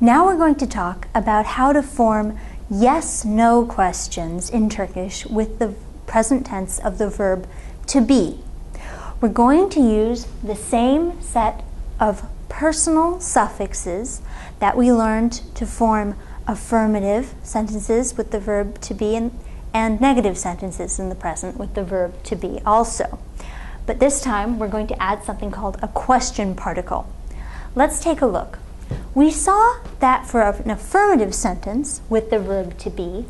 Now we're going to talk about how to form yes-no questions in Turkish with the present tense of the verb to be. We're going to use the same set of personal suffixes that we learned to form affirmative sentences with the verb to be and negative sentences in the present with the verb to be also. But this time we're going to add something called a question particle. Let's take a look. We saw that for an affirmative sentence with the verb to be,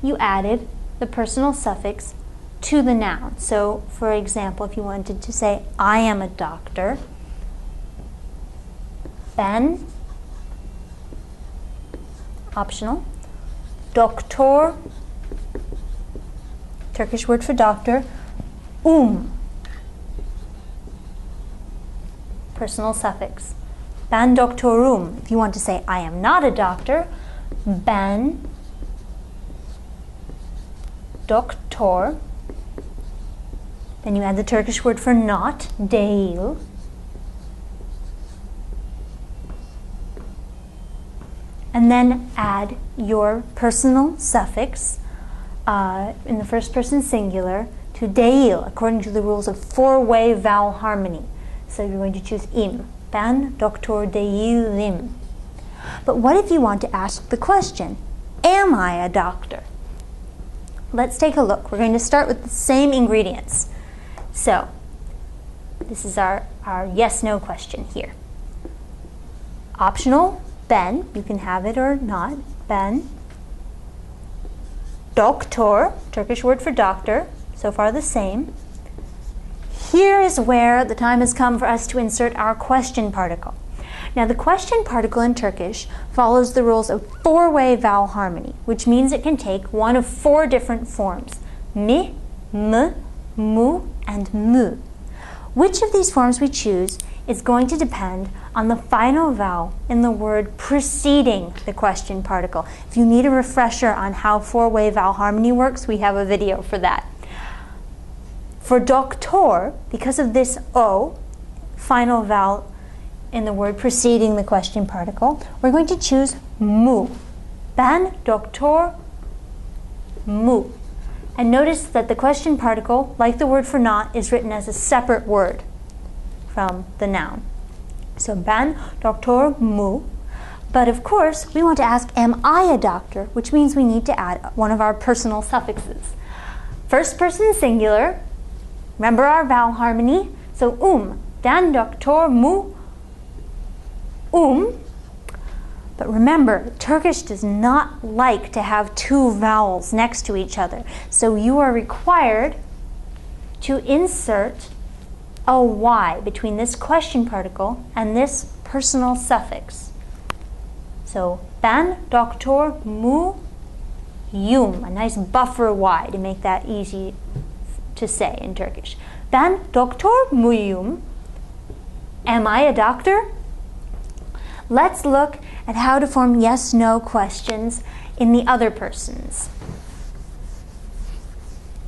you added the personal suffix to the noun. So, for example, if you wanted to say, I am a doctor, ben, optional, doktor, Turkish word for doctor, personal suffix. Ben doktorum, if you want to say, I am not a doctor, ben doktor. Then you add the Turkish word for not, değil. And then add your personal suffix in the first person singular to değil, according to the rules of four-way vowel harmony. So you're going to choose im. Ben doktor değilim. But what if you want to ask the question, am I a doctor? Let's take a look. We're going to start with the same ingredients. So, this is our yes-no question here. Optional, ben, you can have it or not, ben. Doktor, Turkish word for doctor, so far the same. Here is where the time has come for us to insert our question particle. Now the question particle in Turkish follows the rules of four-way vowel harmony, which means it can take one of four different forms, mi, m, mu, and mu. Which of these forms we choose is going to depend on the final vowel in the word preceding the question particle. If you need a refresher on how four-way vowel harmony works, we have a video for that. For doktor, because of this O, final vowel in the word preceding the question particle, we're going to choose mu. Ben doktor mu. And notice that the question particle, like the word for not, is written as a separate word from the noun. So ben doktor mu. But of course, we want to ask, am I a doctor? Which means we need to add one of our personal suffixes. First person singular. Remember our vowel harmony? So ben doktor mu, But remember, Turkish does not like to have two vowels next to each other. So you are required to insert a Y between this question particle and this personal suffix. So, ben doktor mu yum, a nice buffer Y to make that easy to say in Turkish. Ben doktor muyum. Am I a doctor? Let's look at how to form yes-no questions in the other persons.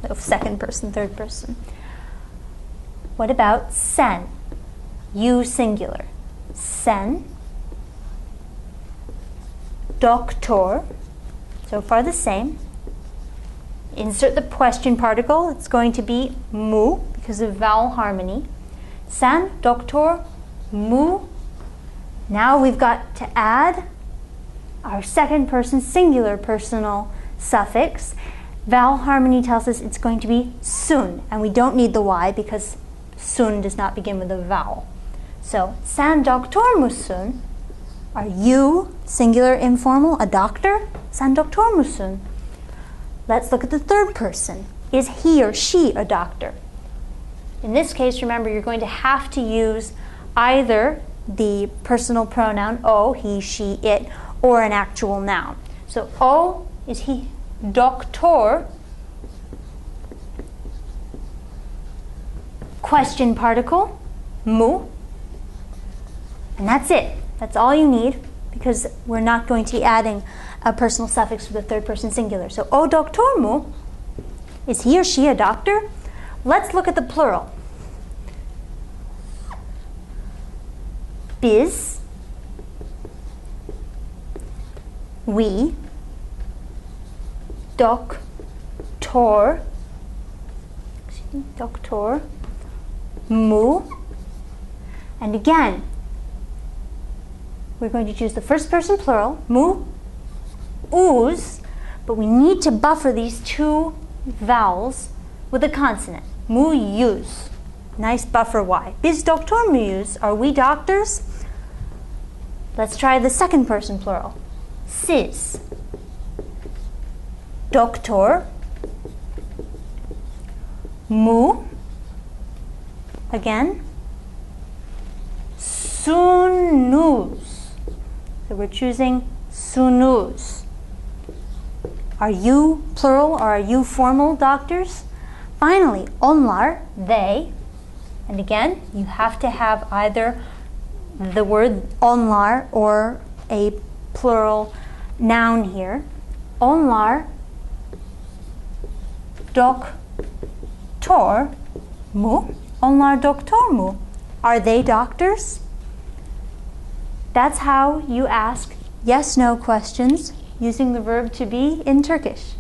So second person, third person. What about sen? You singular. Sen. Doktor. So far the same. Insert the question particle. It's going to be mu because of vowel harmony. Sen doktor mu. Now we've got to add our second person singular personal suffix. Vowel harmony tells us it's going to be sun, and we don't need the Y because sun does not begin with a vowel. So, sen doktor musun? Are you, singular informal, a doctor? Sen doktor musun? Let's look at the third person. Is he or she a doctor? In this case, remember, you're going to have to use either the personal pronoun o, he, she, it, or an actual noun. So o, is he? Doktor. Question particle, mu. And that's it. That's all you need, because we're not going to be adding a personal suffix for the third person singular. So o doktor mu. Is he or she a doctor? Let's look at the plural. Biz we, doktor, doktor, mu, and again, we're going to choose the first person plural, mu, us, but we need to buffer these two vowels with a consonant, mu, yus. Nice buffer Y. Biz doktor muyuz? Are we doctors? Let's try the second person plural. Siz. Doktor. Mu. Again. Sunuz. So we're choosing sunuz. Are you plural or are you formal doctors? Finally, onlar, they. And again, you have to have either the word onlar or a plural noun here. Onlar doktor mu. Onlar doktor mu. Are they doctors? That's how you ask yes/no questions using the verb to be in Turkish.